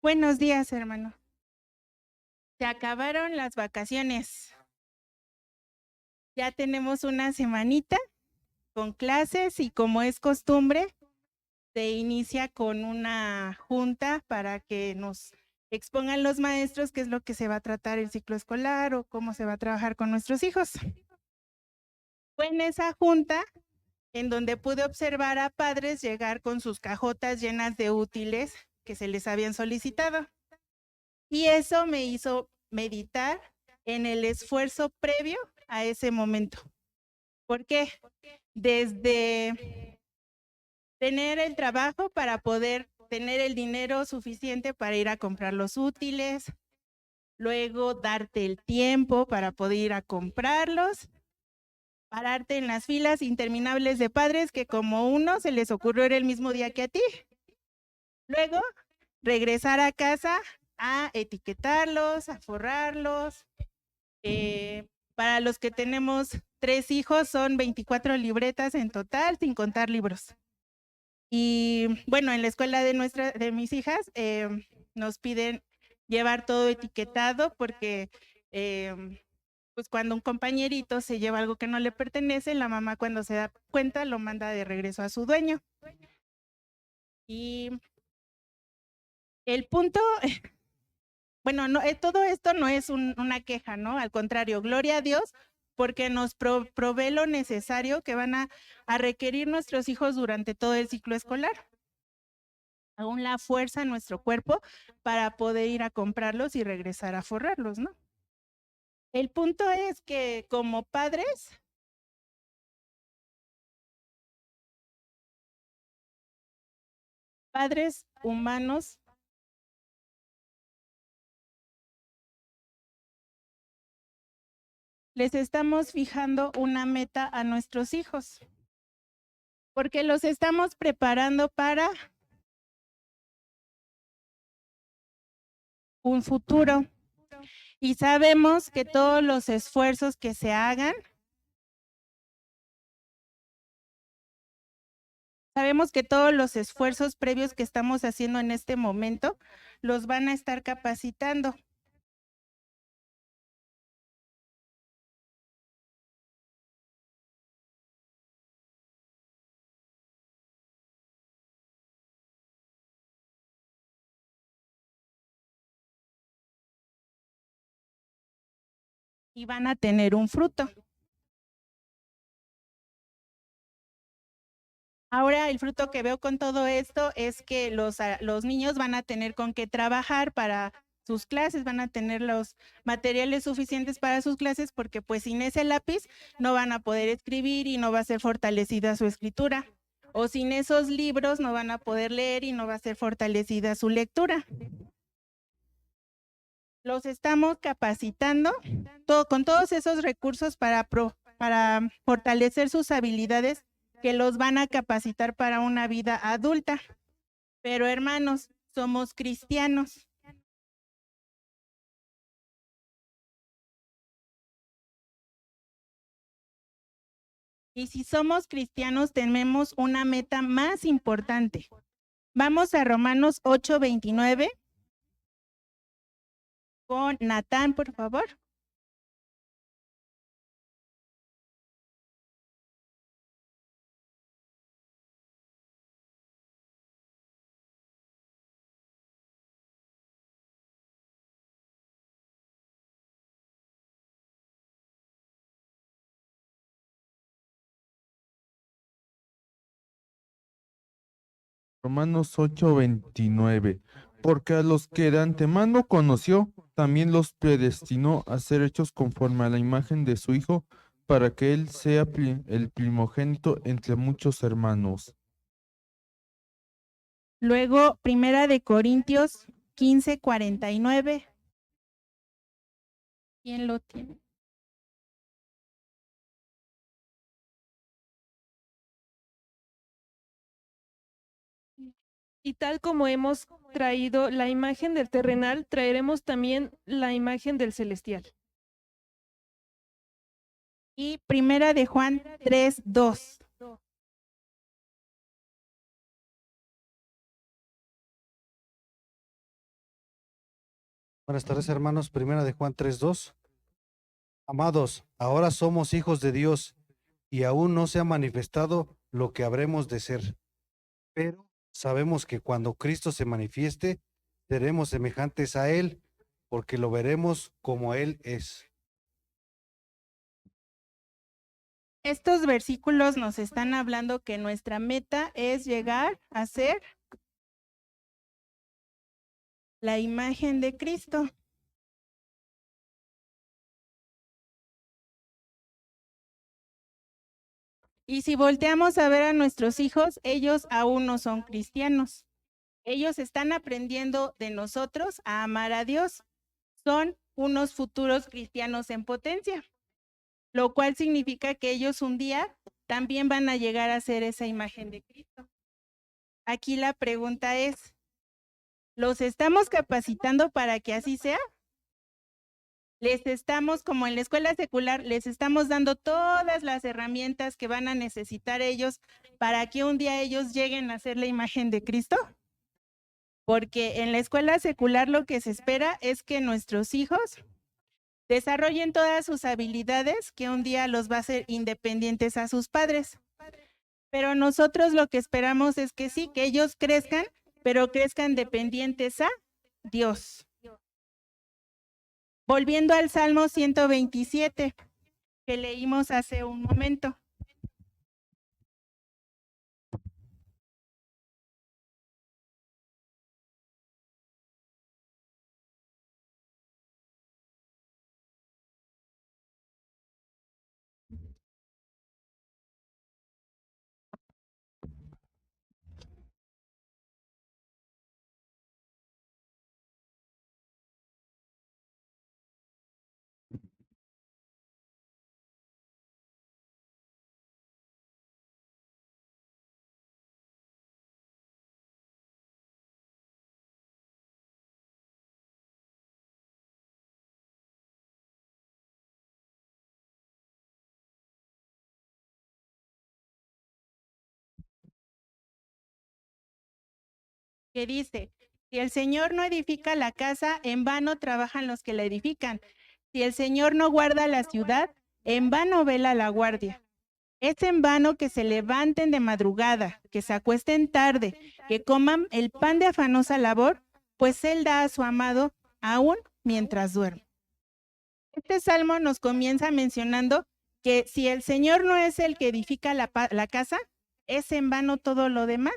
Buenos días, hermano. Se acabaron las vacaciones. Ya tenemos una semanita con clases y como es costumbre, se inicia con una junta para que nos expongan los maestros qué es lo que se va a tratar el ciclo escolar o cómo se va a trabajar con nuestros hijos. Fue en esa junta en donde pude observar a padres llegar con sus cajotas llenas de útiles que se les habían solicitado. Y eso me hizo meditar en el esfuerzo previo a ese momento. ¿Por qué? Desde tener el trabajo para poder tener el dinero suficiente para ir a comprar los útiles, luego darte el tiempo para poder ir a comprarlos, pararte en las filas interminables de padres que como uno se les ocurrió el mismo día que a ti. Luego, regresar a casa a etiquetarlos, a forrarlos. Para los que tenemos 3 hijos, son 24 libretas en total, sin contar libros. Y bueno, en la escuela de mis hijas, nos piden llevar todo etiquetado porque, pues, cuando un compañerito se lleva algo que no le pertenece, la mamá cuando se da cuenta lo manda de regreso a su dueño. Y el punto, bueno, no, todo esto no es una queja, ¿no? Al contrario, gloria a Dios, porque nos provee lo necesario que van a requerir nuestros hijos durante todo el ciclo escolar. Aún la fuerza en nuestro cuerpo para poder ir a comprarlos y regresar a forrarlos, ¿no? El punto es que como padres humanos, les estamos fijando una meta a nuestros hijos, porque los estamos preparando para un futuro y sabemos que todos los esfuerzos que se hagan, sabemos que todos los esfuerzos previos que estamos haciendo en este momento los van a estar capacitando. Y van a tener un fruto. Ahora el fruto que veo con todo esto es que los niños van a tener con qué trabajar para sus clases, van a tener los materiales suficientes para sus clases porque pues sin ese lápiz no van a poder escribir y no va a ser fortalecida su escritura. O sin esos libros no van a poder leer y no va a ser fortalecida su lectura. Los estamos capacitando con todos esos recursos para fortalecer sus habilidades que los van a capacitar para una vida adulta. Pero hermanos, somos cristianos. Y si somos cristianos, tenemos una meta más importante. Vamos a Romanos 8:29 con Natán, por favor. Romanos 8:29. Porque a los que de antemano conoció, también los predestinó a ser hechos conforme a la imagen de su Hijo, para que Él sea el primogénito entre muchos hermanos. Luego, Primera de Corintios 15:49. ¿Quién lo tiene? Y tal como hemos traído la imagen del terrenal, traeremos también la imagen del celestial. Y Primera de Juan 3:2. Buenas tardes, hermanos. Primera de Juan 3:2. Amados, ahora somos hijos de Dios y aún no se ha manifestado lo que habremos de ser. Pero sabemos que cuando Cristo se manifieste, seremos semejantes a Él, porque lo veremos como Él es. Estos versículos nos están hablando que nuestra meta es llegar a ser la imagen de Cristo. Y si volteamos a ver a nuestros hijos, ellos aún no son cristianos. Ellos están aprendiendo de nosotros a amar a Dios. Son unos futuros cristianos en potencia, lo cual significa que ellos un día también van a llegar a ser esa imagen de Cristo. Aquí la pregunta es, ¿los estamos capacitando para que así sea? Les estamos, como en la escuela secular, les estamos dando todas las herramientas que van a necesitar ellos para que un día ellos lleguen a ser la imagen de Cristo. Porque en la escuela secular lo que se espera es que nuestros hijos desarrollen todas sus habilidades que un día los va a hacer independientes a sus padres. Pero nosotros lo que esperamos es que sí, que ellos crezcan, pero crezcan dependientes a Dios. Volviendo al Salmo 127, que leímos hace un momento. Que dice, si el Señor no edifica la casa, en vano trabajan los que la edifican. Si el Señor no guarda la ciudad, en vano vela la guardia. Es en vano que se levanten de madrugada, que se acuesten tarde, que coman el pan de afanosa labor, pues Él da a su amado aún mientras duerme. Este salmo nos comienza mencionando que si el Señor no es el que edifica la casa, es en vano todo lo demás.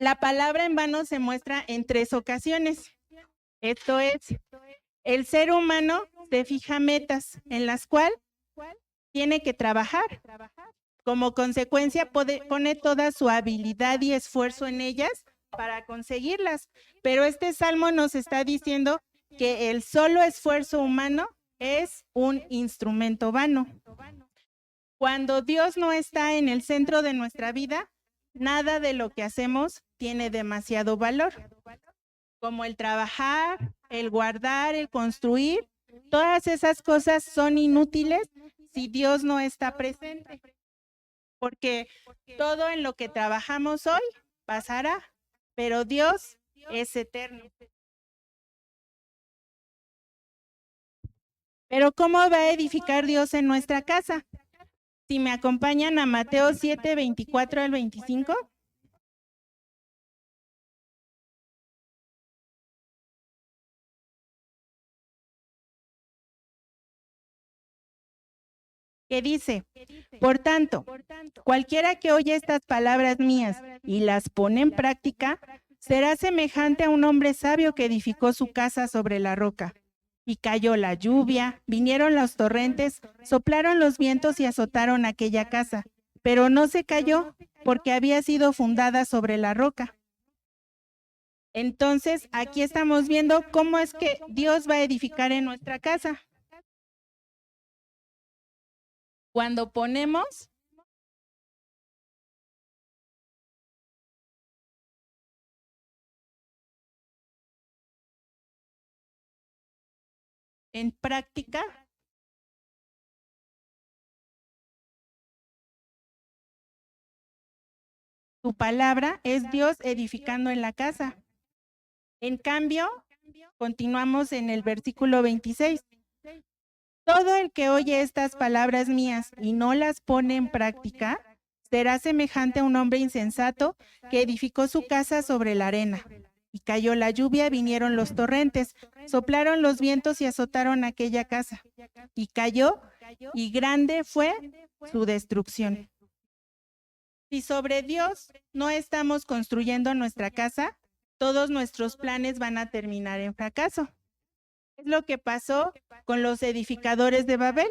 La palabra en vano se muestra en 3 ocasiones. Esto es, el ser humano se fija metas en las cuales tiene que trabajar. Como consecuencia, pone toda su habilidad y esfuerzo en ellas para conseguirlas. Pero este salmo nos está diciendo que el solo esfuerzo humano es un instrumento vano. Cuando Dios no está en el centro de nuestra vida, nada de lo que hacemos tiene demasiado valor. Como el trabajar, el guardar, el construir, todas esas cosas son inútiles si Dios no está presente. Porque todo en lo que trabajamos hoy pasará, pero Dios es eterno. Pero ¿cómo va a edificar Dios en nuestra casa? Si me acompañan a Mateo 7, 24 al 25. Que dice, por tanto, cualquiera que oye estas palabras mías y las pone en práctica, será semejante a un hombre sabio que edificó su casa sobre la roca. Y cayó la lluvia, vinieron los torrentes, soplaron los vientos y azotaron aquella casa, pero no se cayó porque había sido fundada sobre la roca. Entonces, aquí estamos viendo cómo es que Dios va a edificar en nuestra casa. Cuando ponemos en práctica su palabra, es Dios edificando en la casa. En cambio, continuamos en el versículo 26. Todo el que oye estas palabras mías y no las pone en práctica, será semejante a un hombre insensato que edificó su casa sobre la arena. Y cayó la lluvia, vinieron los torrentes, soplaron los vientos y azotaron aquella casa. Y cayó, y grande fue su destrucción. Si sobre Dios no estamos construyendo nuestra casa, todos nuestros planes van a terminar en fracaso. Es lo que pasó con los edificadores de Babel,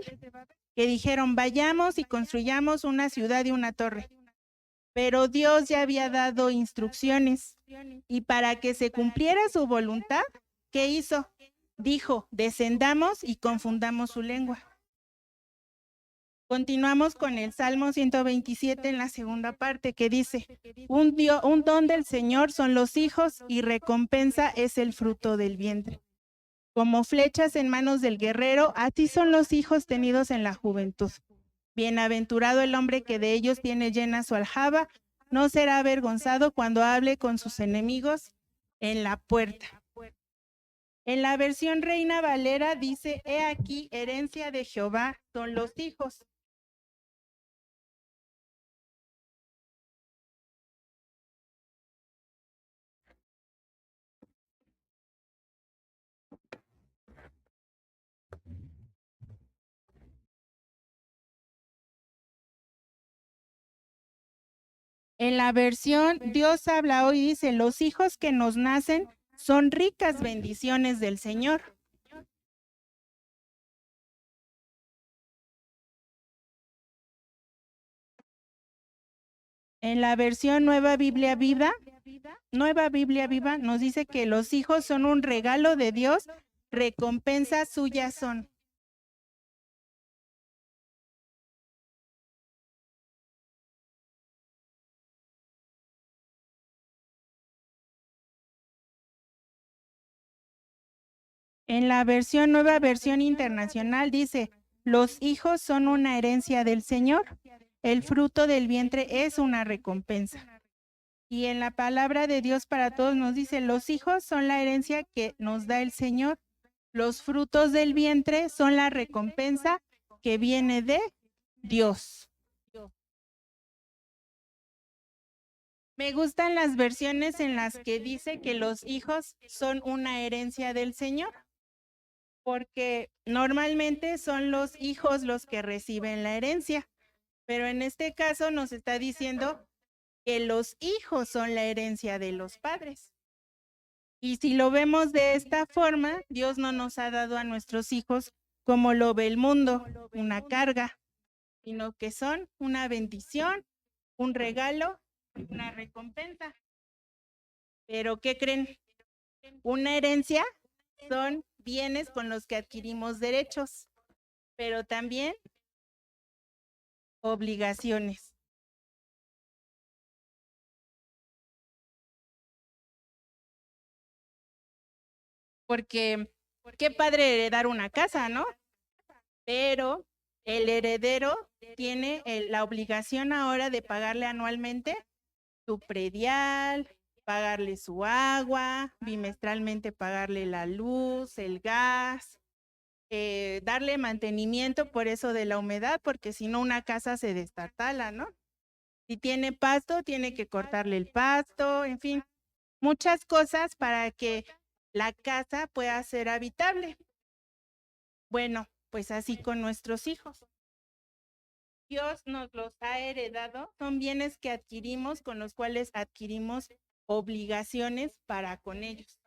que dijeron, vayamos y construyamos una ciudad y una torre. Pero Dios ya había dado instrucciones y para que se cumpliera su voluntad, ¿qué hizo? Dijo, descendamos y confundamos su lengua. Continuamos con el Salmo 127 en la segunda parte que dice, un don del Señor son los hijos y recompensa es el fruto del vientre. Como flechas en manos del guerrero, así son los hijos tenidos en la juventud. Bienaventurado el hombre que de ellos tiene llena su aljaba, no será avergonzado cuando hable con sus enemigos en la puerta. En la versión Reina Valera dice, he aquí, herencia de Jehová son los hijos. En la versión Dios habla hoy, dice, los hijos que nos nacen son ricas bendiciones del Señor. En la versión Nueva Biblia Viva nos dice que los hijos son un regalo de Dios, recompensa suya son. En la versión Nueva Versión Internacional dice, los hijos son una herencia del Señor, el fruto del vientre es una recompensa. Y en la palabra de Dios para todos nos dice, los hijos son la herencia que nos da el Señor, los frutos del vientre son la recompensa que viene de Dios. Me gustan las versiones en las que dice que los hijos son una herencia del Señor, porque normalmente son los hijos los que reciben la herencia, pero en este caso nos está diciendo que los hijos son la herencia de los padres. Y si lo vemos de esta forma, Dios no nos ha dado a nuestros hijos como lo ve el mundo, una carga, sino que son una bendición, un regalo, una recompensa. Pero ¿qué creen? Una herencia son bienes con los que adquirimos derechos, pero también obligaciones. Porque qué padre heredar una casa, ¿no? Pero el heredero tiene la obligación ahora de pagarle anualmente su predial, pagarle su agua, bimestralmente pagarle la luz, el gas, darle mantenimiento por eso de la humedad, porque si no una casa se destartala, ¿no? Si tiene pasto, tiene que cortarle el pasto, en fin, muchas cosas para que la casa pueda ser habitable. Bueno, pues así con nuestros hijos. Dios nos los ha heredado, son bienes que adquirimos, con los cuales adquirimos obligaciones para con ellos.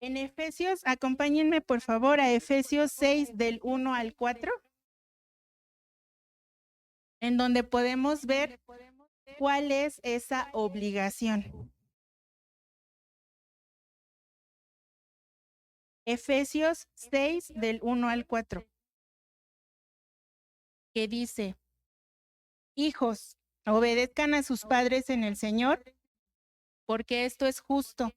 En Efesios, acompáñenme por favor a Efesios 6 del 1 al 4, en donde podemos ver cuál es esa obligación. Efesios 6 del 1 al 4, que dice, hijos, obedezcan a sus padres en el Señor, porque esto es justo.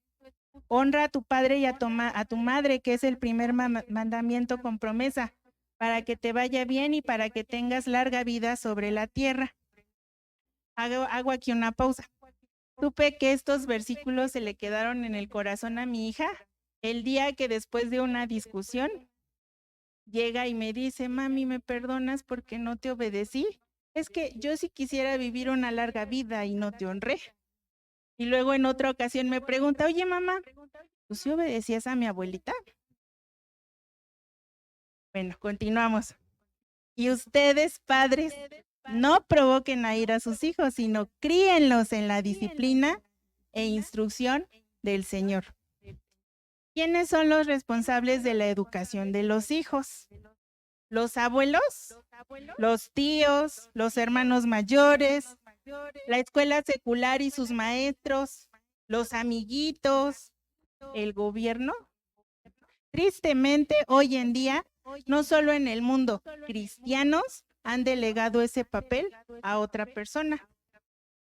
Honra a tu padre y a tu madre, que es el primer mandamiento con promesa, para que te vaya bien y para que tengas larga vida sobre la tierra. Hago aquí una pausa. Supe que estos versículos se le quedaron en el corazón a mi hija el día que después de una discusión llega y me dice, mami, ¿me perdonas porque no te obedecí? Es que yo sí quisiera vivir una larga vida y no te honré. Y luego en otra ocasión me pregunta, oye, mamá, ¿tú sí obedecías a mi abuelita? Bueno, continuamos. Y ustedes, padres, no provoquen a ir a sus hijos, sino críenlos en la disciplina e instrucción del Señor. ¿Quiénes son los responsables de la educación de los hijos? ¿Los abuelos? ¿Los tíos? ¿Los hermanos mayores? ¿La escuela secular y sus maestros? ¿Los amiguitos? ¿El gobierno? Tristemente, hoy en día, no solo en el mundo, cristianos han delegado ese papel a otra persona.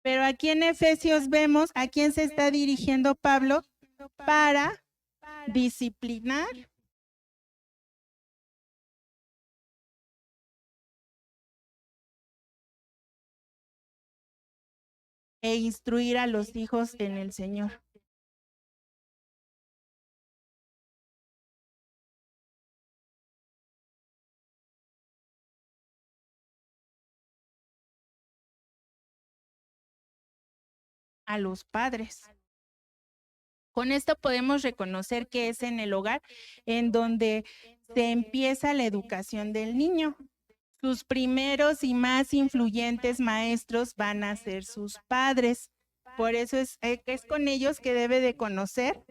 Pero aquí en Efesios vemos a quién se está dirigiendo Pablo para disciplinar e instruir a los hijos en el Señor. A los padres. Con esto podemos reconocer que es en el hogar en donde se empieza la educación del niño. Sus primeros y más influyentes maestros van a ser sus padres. Por eso es con ellos que debe de conocer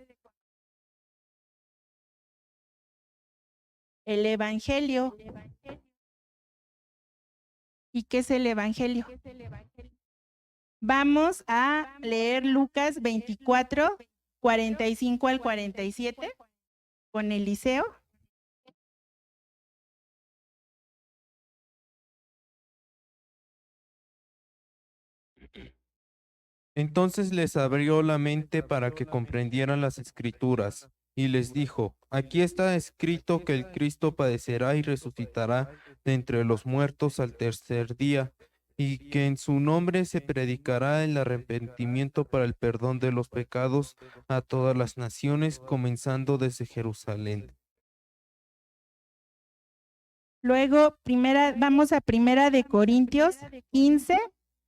el Evangelio. ¿Y qué es el Evangelio? Vamos a leer Lucas 24, 45 al 47 con Eliseo. Entonces les abrió la mente para que comprendieran las Escrituras, y les dijo, aquí está escrito que el Cristo padecerá y resucitará de entre los muertos al tercer día, y que en su nombre se predicará el arrepentimiento para el perdón de los pecados a todas las naciones, comenzando desde Jerusalén. Luego, vamos a Primera de Corintios 15,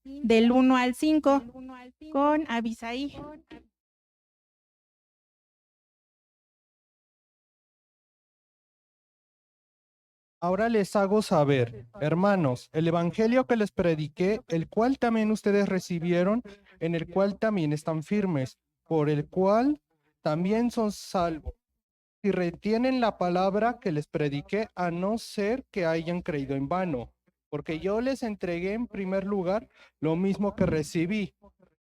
del 1 al 5, con Abisaí. Ahora les hago saber, hermanos, el evangelio que les prediqué, el cual también ustedes recibieron, en el cual también están firmes, por el cual también son salvos. Si retienen la palabra que les prediqué, a no ser que hayan creído en vano, porque yo les entregué en primer lugar lo mismo que recibí,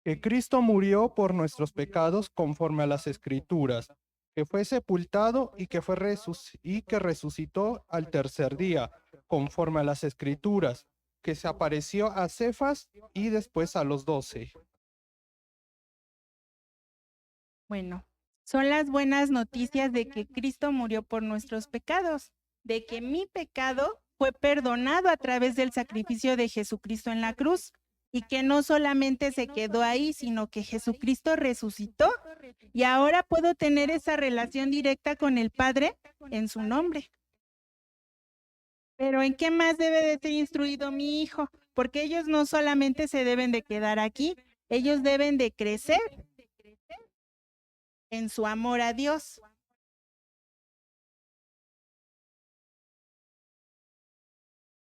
que Cristo murió por nuestros pecados conforme a las Escrituras, que fue sepultado y que resucitó al tercer día, conforme a las Escrituras, que se apareció a Cefas y después a los 12. Bueno, son las buenas noticias de que Cristo murió por nuestros pecados, de que mi pecado fue perdonado a través del sacrificio de Jesucristo en la cruz y que no solamente se quedó ahí, sino que Jesucristo resucitó y ahora puedo tener esa relación directa con el Padre en su nombre. Pero ¿en qué más debe de ser instruido mi hijo? Porque ellos no solamente se deben de quedar aquí, ellos deben de crecer en su amor a Dios.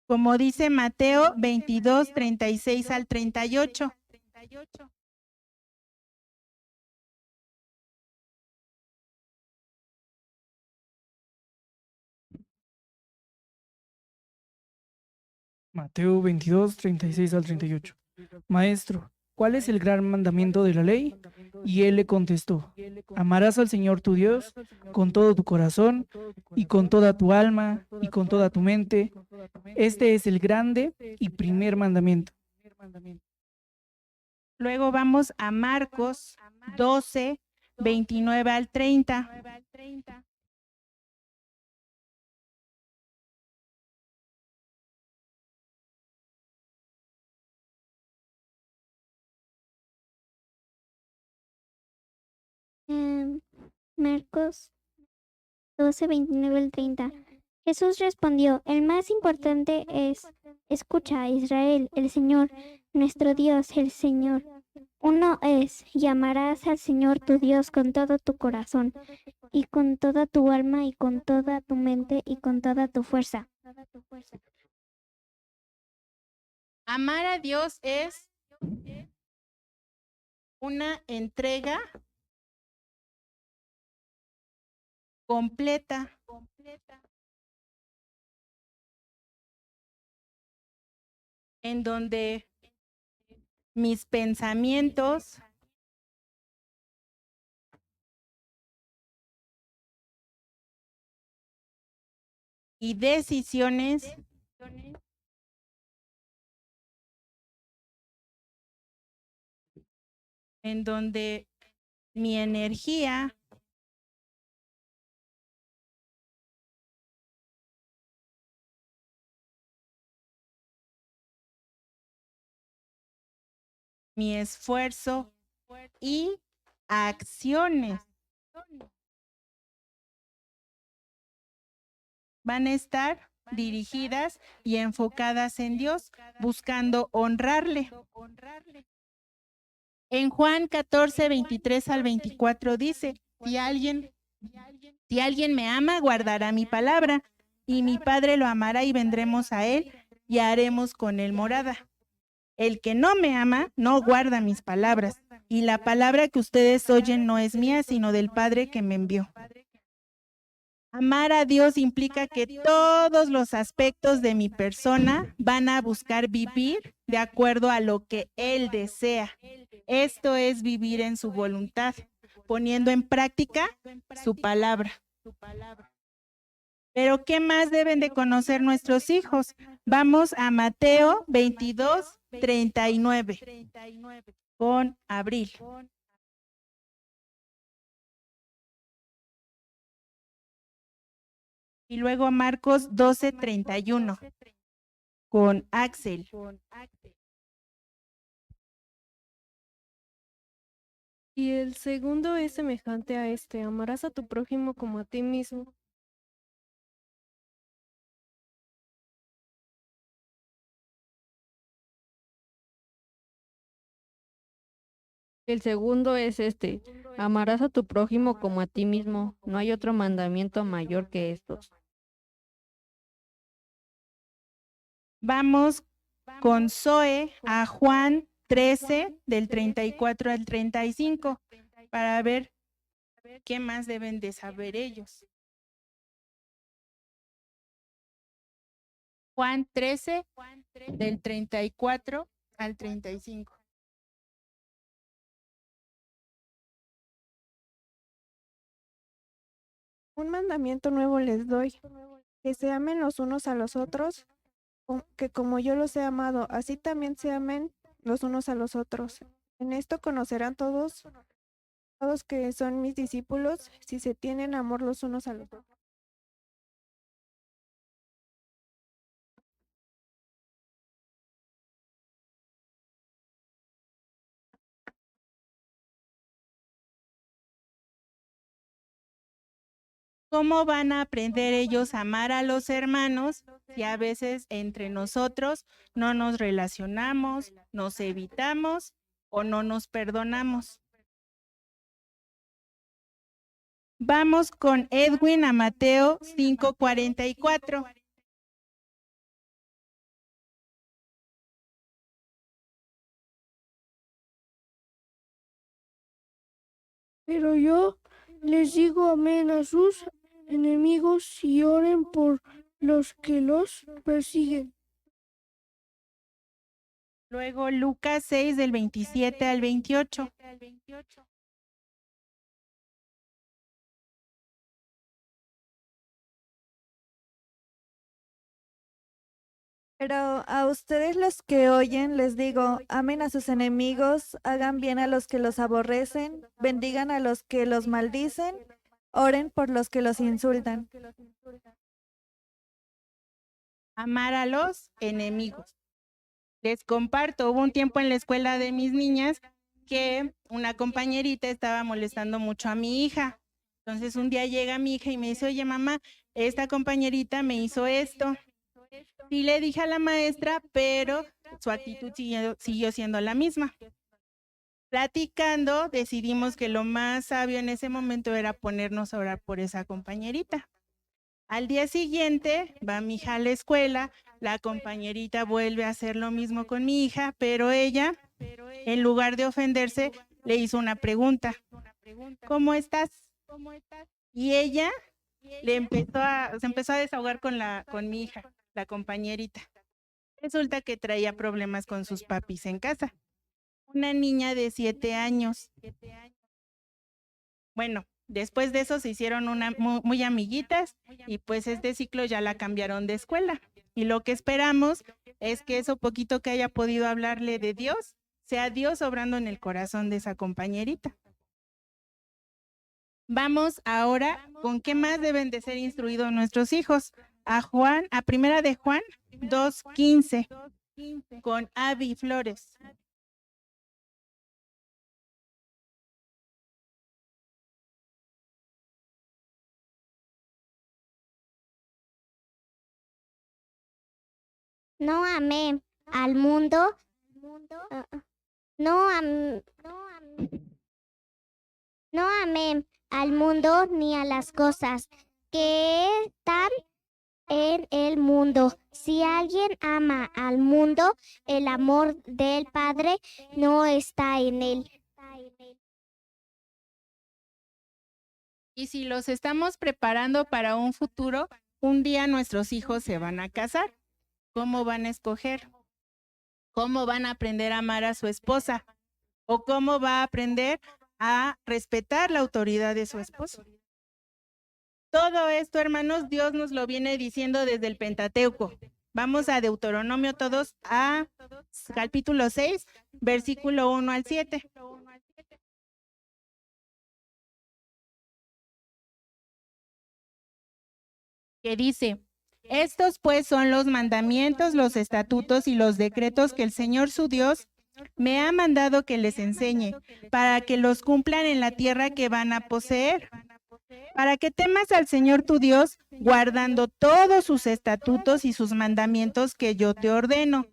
Como dice Mateo 22, 36 al 38. Mateo 22, 36 al 38. Maestro, ¿cuál es el gran mandamiento de la ley? Y él le contestó, amarás al Señor tu Dios con todo tu corazón y con toda tu alma y con toda tu mente. Este es el grande y primer mandamiento. Luego vamos a Marcos 12, 29 al 30. Marcos 12, 29 al 30. Jesús respondió, el más importante es, escucha, Israel, el Señor, nuestro Dios, el Señor. Uno es, y amarás al Señor tu Dios con todo tu corazón, y con toda tu alma, y con toda tu mente, y con toda tu fuerza. Amar a Dios es una entrega completa. En donde mis pensamientos y decisiones en donde mi energía mi esfuerzo y acciones van a estar dirigidas y enfocadas en Dios, buscando honrarle. En Juan 14, 23 al 24 dice, si alguien me ama, guardará mi palabra, y mi Padre lo amará y vendremos a él y haremos con él morada. El que no me ama, no guarda mis palabras, y la palabra que ustedes oyen no es mía, sino del Padre que me envió. Amar a Dios implica que todos los aspectos de mi persona van a buscar vivir de acuerdo a lo que Él desea. Esto es vivir en su voluntad, poniendo en práctica su palabra. Pero ¿qué más deben de conocer nuestros hijos? Vamos a Mateo 22, 39 con Abril. Y luego Marcos 12, 31 con Axel. Y el segundo es semejante a este, amarás a tu prójimo como a ti mismo. El segundo es este, amarás a tu prójimo como a ti mismo. No hay otro mandamiento mayor que estos. Vamos con Zoe a Juan 13, del 34 al 35, para ver qué más deben de saber ellos. Juan 13, del 34 al 35. Un mandamiento nuevo les doy, que se amen los unos a los otros, que como yo los he amado, así también se amen los unos a los otros. En esto conocerán todos que son mis discípulos, si se tienen amor los unos a los otros. ¿Cómo van a aprender ellos a amar a los hermanos si a veces entre nosotros no nos relacionamos, nos evitamos o no nos perdonamos? Vamos con Edwin a Mateo 5:44. Pero yo les digo, amen a sus enemigos y oren por los que los persiguen. Luego Lucas 6 del 27 al 28. Pero a ustedes los que oyen les digo, amen a sus enemigos, hagan bien a los que los aborrecen, bendigan a los que los maldicen, oren por los que los insultan. Amar a los enemigos. Les comparto, hubo un tiempo en la escuela de mis niñas que una compañerita estaba molestando mucho a mi hija Entonces un día llega mi hija y me dice, oye mamá, esta compañerita me hizo esto. Sí le dije a la maestra, pero su actitud siguió siendo la misma. Platicando, decidimos que lo más sabio en ese momento era ponernos a orar por esa compañerita. Al día siguiente va mi hija a la escuela, la compañerita vuelve a hacer lo mismo con mi hija, pero ella, en lugar de ofenderse, le hizo una pregunta. ¿Cómo estás? Y ella se empezó a desahogar con mi hija, la compañerita. Resulta que traía problemas con sus papis en casa. Una niña de 7 años. Bueno, después de eso se hicieron muy amiguitas y pues este ciclo ya la cambiaron de escuela. Y lo que esperamos es que eso poquito que haya podido hablarle de Dios, sea Dios obrando en el corazón de esa compañerita. Vamos ahora con qué más deben de ser instruidos nuestros hijos. A Primera de Juan 2:15 con Avi Flores. No amé al mundo, no amé al mundo ni a las cosas que están en el mundo. Si alguien ama al mundo, el amor del Padre no está en él. Y si los estamos preparando para un futuro, un día nuestros hijos se van a casar. ¿Cómo van a escoger? ¿Cómo van a aprender a amar a su esposa? ¿O cómo va a aprender a respetar la autoridad de su esposo? Todo esto, hermanos, Dios nos lo viene diciendo desde el Pentateuco. Vamos a Deuteronomio todos, a capítulo 6, versículo 1 al 7. Que dice: estos pues son los mandamientos, los estatutos y los decretos que el Señor su Dios me ha mandado que les enseñe, para que los cumplan en la tierra que van a poseer, para que temas al Señor tu Dios, guardando todos sus estatutos y sus mandamientos que yo te ordeno,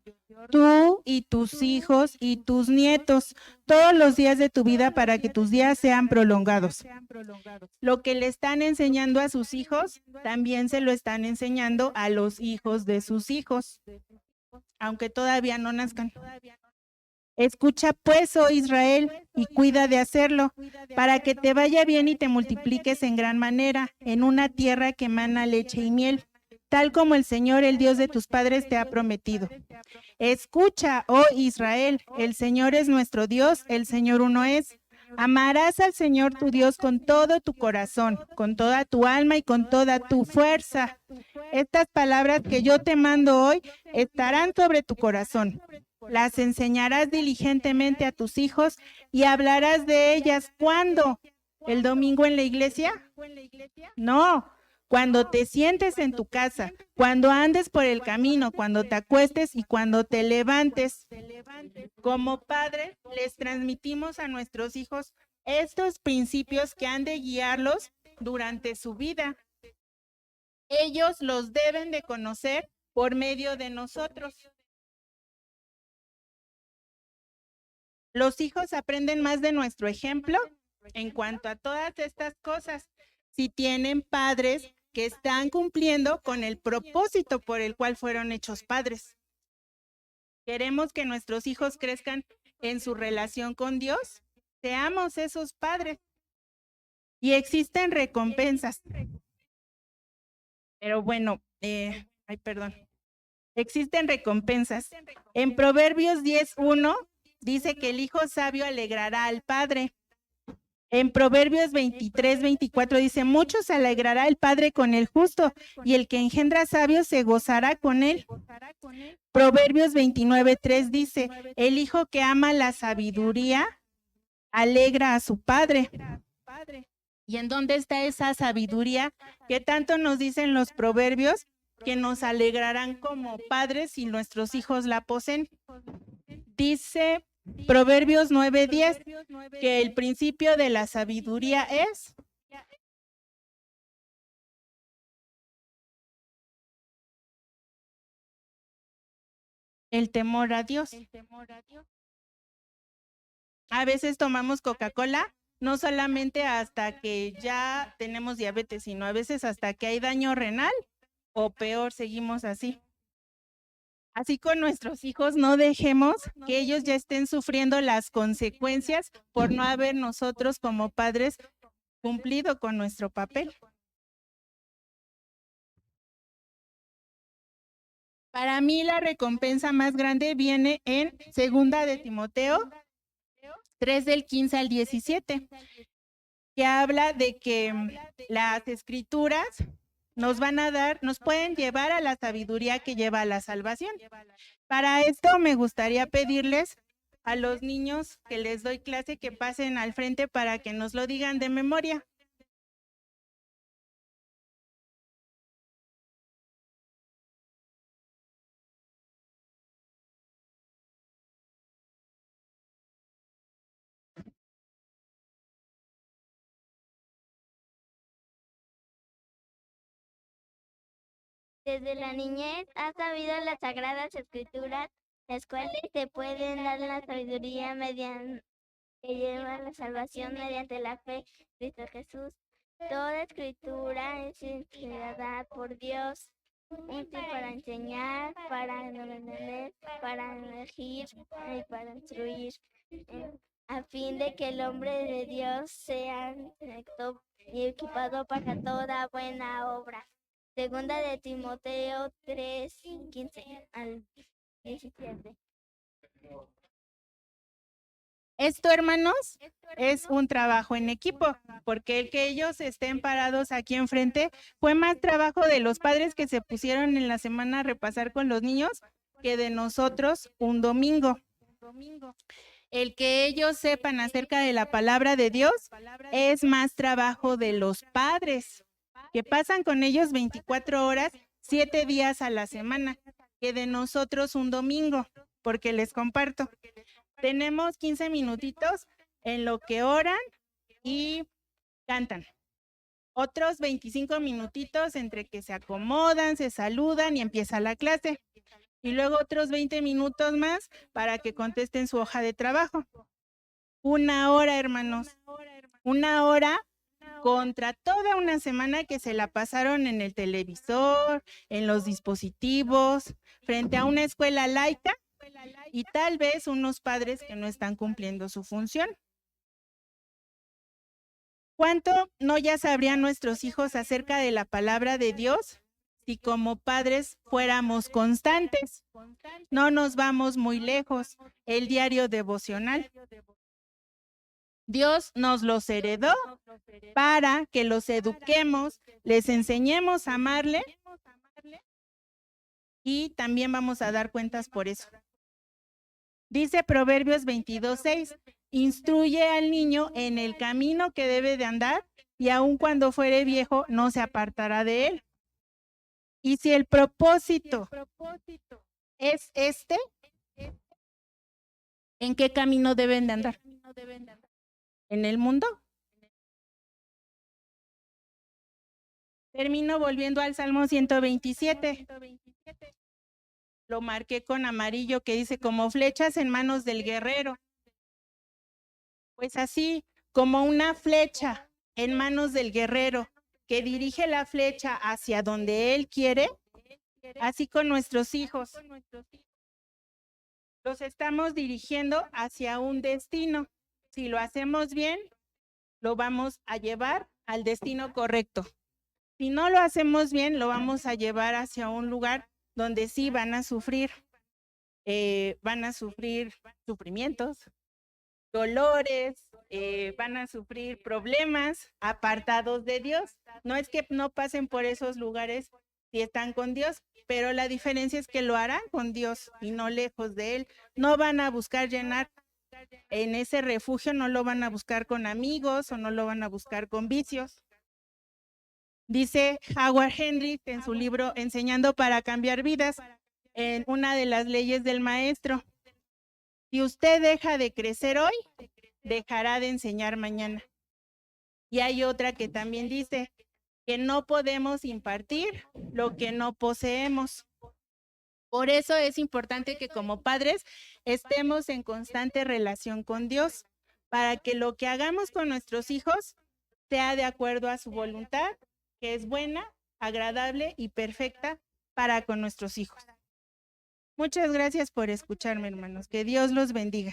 tú y tus hijos y tus nietos, todos los días de tu vida, para que tus días sean prolongados. Lo que le están enseñando a sus hijos, también se lo están enseñando a los hijos de sus hijos, aunque todavía no nazcan. Escucha pues, oh Israel, y cuida de hacerlo, para que te vaya bien y te multipliques en gran manera, en una tierra que emana leche y miel, tal como el Señor, el Dios de tus padres, te ha prometido. Escucha, oh Israel, el Señor es nuestro Dios, el Señor uno es. Amarás al Señor tu Dios con todo tu corazón, con toda tu alma y con toda tu fuerza. Estas palabras que yo te mando hoy estarán sobre tu corazón. Las enseñarás diligentemente a tus hijos y hablarás de ellas. ¿Cuándo? ¿El domingo en la iglesia? No. Cuando te sientes en tu casa, cuando andes por el camino, cuando te acuestes y cuando te levantes. Como padres, les transmitimos a nuestros hijos estos principios que han de guiarlos durante su vida. Ellos los deben de conocer por medio de nosotros. Los hijos aprenden más de nuestro ejemplo en cuanto a todas estas cosas, si tienen padres que están cumpliendo con el propósito por el cual fueron hechos padres. Queremos que nuestros hijos crezcan en su relación con Dios. Seamos esos padres. Y existen recompensas. Pero bueno, existen recompensas. En Proverbios 10:1 dice que el hijo sabio alegrará al padre. En Proverbios 23:24 dice: mucho se alegrará el padre con el justo, y el que engendra sabios se gozará con él. Proverbios 29:3 dice: el hijo que ama la sabiduría alegra a su padre. ¿Y en dónde está esa sabiduría que tanto nos dicen los proverbios que nos alegrarán como padres si nuestros hijos la poseen? Dice Proverbios 9:10 que el principio de la sabiduría es El temor a Dios. A veces tomamos Coca-Cola no solamente hasta que ya tenemos diabetes, sino a veces hasta que hay daño renal o peor, seguimos así. Así con nuestros hijos, no dejemos que ellos ya estén sufriendo las consecuencias por no haber nosotros como padres cumplido con nuestro papel. Para mí la recompensa más grande viene en 2 de Timoteo 3 del 15 al 17, que habla de que las escrituras nos pueden llevar a la sabiduría que lleva a la salvación. Para esto me gustaría pedirles a los niños que les doy clase que pasen al frente para que nos lo digan de memoria. Desde la niñez has sabido las sagradas escrituras, las cuales te pueden dar la sabiduría que lleva a la salvación mediante la fe en Cristo Jesús. Toda escritura es inspirada por Dios, útil para enseñar, para aprender, para elegir y para instruir, a fin de que el hombre de Dios sea recto y equipado para toda buena obra. 2 de Timoteo 3, 15 al 17. Esto, hermanos, es un trabajo en equipo, porque el que ellos estén parados aquí enfrente fue más trabajo de los padres que se pusieron en la semana a repasar con los niños que de nosotros un domingo. El que ellos sepan acerca de la palabra de Dios es más trabajo de los padres, que pasan con ellos 24 horas, 7 días a la semana, que de nosotros un domingo, porque les comparto. Tenemos 15 minutitos en lo que oran y cantan. Otros 25 minutitos entre que se acomodan, se saludan y empieza la clase. Y luego otros 20 minutos más para que contesten su hoja de trabajo. 1 hora, hermanos. 1 hora contra toda una semana que se la pasaron en el televisor, en los dispositivos, frente a una escuela laica y tal vez unos padres que no están cumpliendo su función. ¿Cuánto no ya sabrían nuestros hijos acerca de la palabra de Dios si como padres fuéramos constantes? No nos vamos muy lejos. El diario devocional. Dios nos los heredó para que los eduquemos, les enseñemos a amarle y también vamos a dar cuentas por eso. Dice Proverbios 22:6, instruye al niño en el camino que debe de andar y aun cuando fuere viejo no se apartará de él. Y si el propósito es este, ¿en qué camino deben de andar? ¿En el mundo? Termino volviendo al Salmo 127. Lo marqué con amarillo que dice como flechas en manos del guerrero. Pues así, como una flecha en manos del guerrero que dirige la flecha hacia donde él quiere, así con nuestros hijos. Los estamos dirigiendo hacia un destino. Si lo hacemos bien, lo vamos a llevar al destino correcto. Si no lo hacemos bien, lo vamos a llevar hacia un lugar donde sí van a sufrir sufrimientos, dolores, van a sufrir problemas apartados de Dios. No es que no pasen por esos lugares si están con Dios, pero la diferencia es que lo harán con Dios y no lejos de Él. No van a buscar llenar en ese refugio, no lo van a buscar con amigos o no lo van a buscar con vicios. Dice Howard Hendricks en su libro Enseñando para cambiar vidas, en una de las leyes del maestro, si usted deja de crecer hoy, dejará de enseñar mañana. Y hay otra que también dice que no podemos impartir lo que no poseemos. Por eso es importante que como padres estemos en constante relación con Dios, para que lo que hagamos con nuestros hijos sea de acuerdo a su voluntad, que es buena, agradable y perfecta para con nuestros hijos. Muchas gracias por escucharme, hermanos. Que Dios los bendiga.